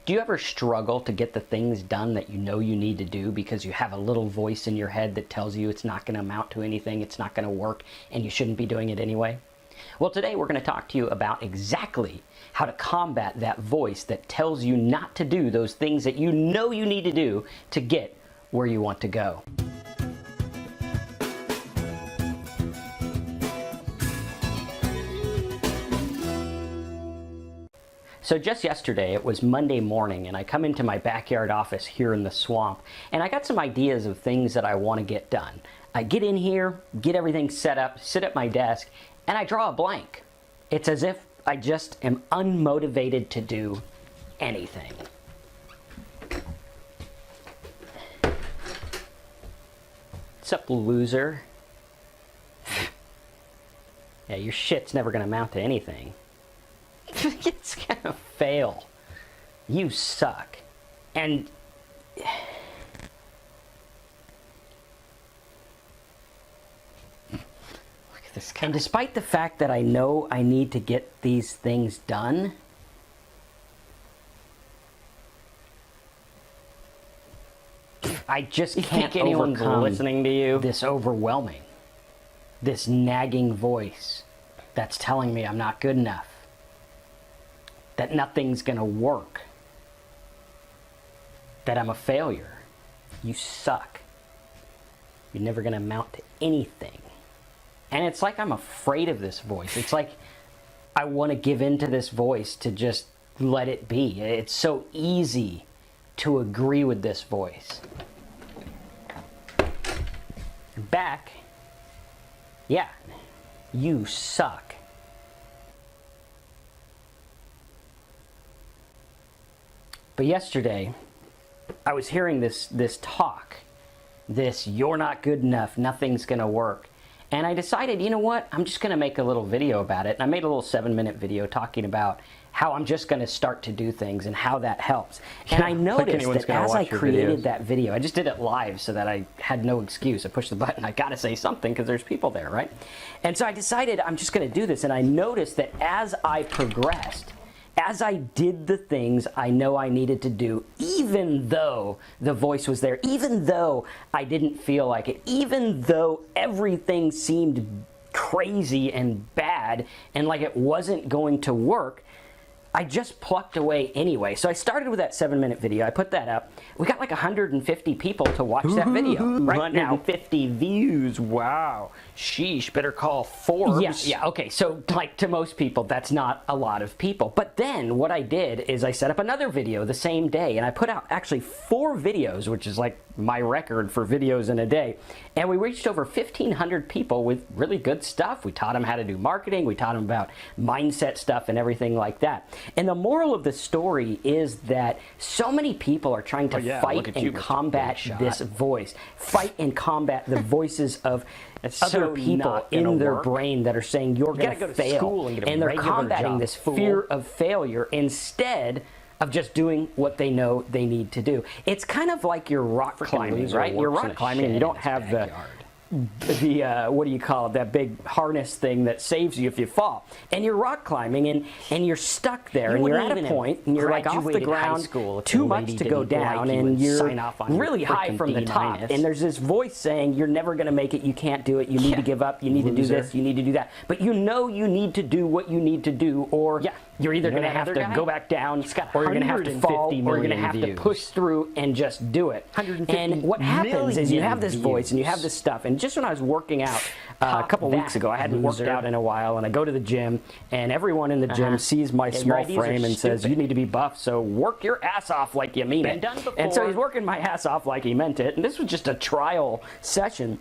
Do you ever struggle to get the things done that you know you need to do because you have a little voice in your head that tells you it's not going to amount to anything, it's not going to work, and you shouldn't be doing it anyway? Well, today we're going to talk to you about exactly how to combat that voice that tells you not to do those things that you know you need to do to get where you want to go. So just yesterday, it was Monday morning, and I come into my backyard office here in the swamp, and I got some ideas of things that I want to get done. I get in here, get everything set up, sit at my desk, and I draw a blank. It's as if I just am unmotivated to do anything. What's up, loser? Yeah, your shit's never gonna amount to anything. It's gonna fail. You suck. And look at this guy. And despite the fact that I know I need to get these things done, I just can't overcome listening to you. This overwhelming, this nagging voice that's telling me I'm not good enough, that nothing's gonna work, that I'm a failure, you suck, you're never gonna amount to anything. And it's like I'm afraid of this voice. It's like I want to give in to this voice, to just let it be. It's so easy to agree with this voice. Back, yeah, you suck. But yesterday, I was hearing this talk, this "you're not good enough, nothing's gonna work." And I decided, you know what, I'm just gonna make a little video about it. And I made a little 7-minute video talking about how I'm just gonna start to do things and how that helps. And I noticed that as I created that video, I just did it live so that I had no excuse. I pushed the button, I gotta say something because there's people there, right? And so I decided I'm just gonna do this. And I noticed that as I progressed, as I did the things I know I needed to do, even though the voice was there, even though I didn't feel like it, even though everything seemed crazy and bad and like it wasn't going to work, I just plucked away anyway. So I started with that 7-minute video. I put that up. We got like 150 people to watch that video. Right now, 150 views. Wow. Sheesh, better call Forbes. Yeah, okay. So like to most people, that's not a lot of people. But then what I did is I set up another video the same day, and I put out actually 4 videos, which is like my record for videos in a day. And we reached over 1,500 people with really good stuff. We taught them how to do marketing. We taught them about mindset stuff and everything like that. And the moral of the story is that so many people are trying to fight and combat this voice, fight and combat the voices of other people in their brain that are saying you're going to fail, and they're combating this fear of failure instead of just doing what they know they need to do. It's kind of like you're rock climbing, right? You're rock climbing and you don't have the what do you call it, that big harness thing that saves you if you fall. And you're rock climbing and you're stuck there, and you're at a point and you're like off the ground, too much to go down, and you're really high from the top, and there's this voice saying you're never going to make it, you can't do it, you need to give up, you need to do this, you need to do that. But you know you need to do what you need to do, or you're either going to have to go back down, or you're going to have to fall, or you're going to have to push through and just do it. And what happens is you have this voice and you have this stuff. And just when I was working out a couple weeks ago, I hadn't worked out in a while, and I go to the gym, and everyone in the gym sees my small frame and says, you need to be buff, so work your ass off like you mean it. And so he's working my ass off like he meant it, and this was just a trial session.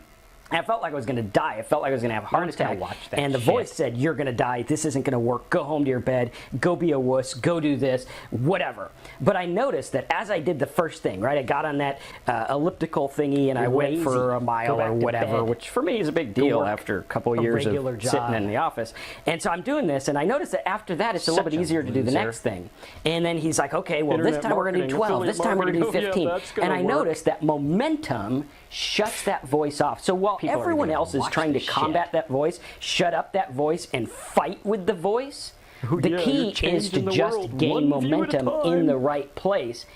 I felt like I was going to die. I felt like I was going to have a heart attack. And the voice said, you're going to die. This isn't going to work. Go home to your bed. Go be a wuss. Go do this. Whatever. But I noticed that as I did the first thing, right, I got on that elliptical thingy and I went for a mile or whatever, which for me is a big deal after a couple of years of sitting in the office. And so I'm doing this, and I noticed that after that, it's a little bit easier to do the next thing. And then he's like, okay, well, this time we're going to do 12. This time we're going to do 15. And I noticed that momentum shuts that voice off. So while everyone else is trying to combat that voice, shut up that voice, and fight with the voice, The key is to just gain momentum in the right place,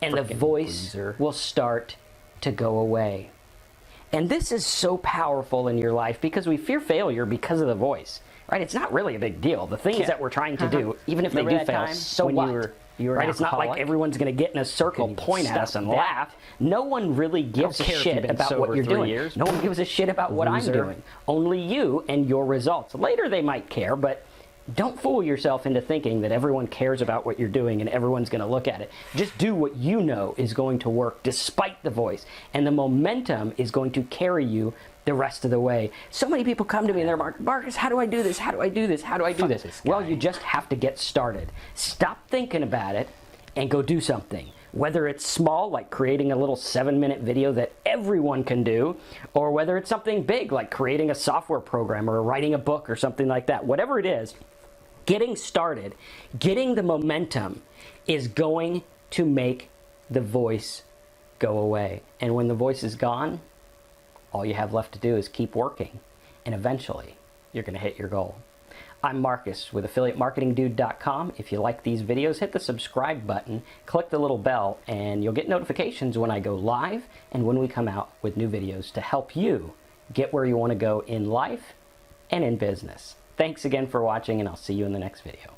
and the voice will start to go away. And this is so powerful in your life because we fear failure because of the voice, right? It's not really a big deal. The things that we're trying to do, even if they do fail, so what? Right? It's not like everyone's going to get in a circle, point at us, and laugh. No one really gives a shit about what you're doing. No one gives a shit about what I'm doing. Only you and your results. Later they might care, but don't fool yourself into thinking that everyone cares about what you're doing and everyone's going to look at it. Just do what you know is going to work despite the voice, and the momentum is going to carry you the rest of the way. So many people come to me and they're like, Marcus, how do I do this? How do I do this? How do I do this? Well, you just have to get started. Stop thinking about it and go do something. Whether it's small, like creating a little 7-minute video that everyone can do, or whether it's something big, like creating a software program or writing a book or something like that. Whatever it is, getting started, getting the momentum is going to make the voice go away. And when the voice is gone, all you have left to do is keep working, and eventually you're going to hit your goal. I'm Marcus with AffiliateMarketingDude.com. If you like these videos, hit the subscribe button, click the little bell, and you'll get notifications when I go live and when we come out with new videos to help you get where you want to go in life and in business. Thanks again for watching, and I'll see you in the next video.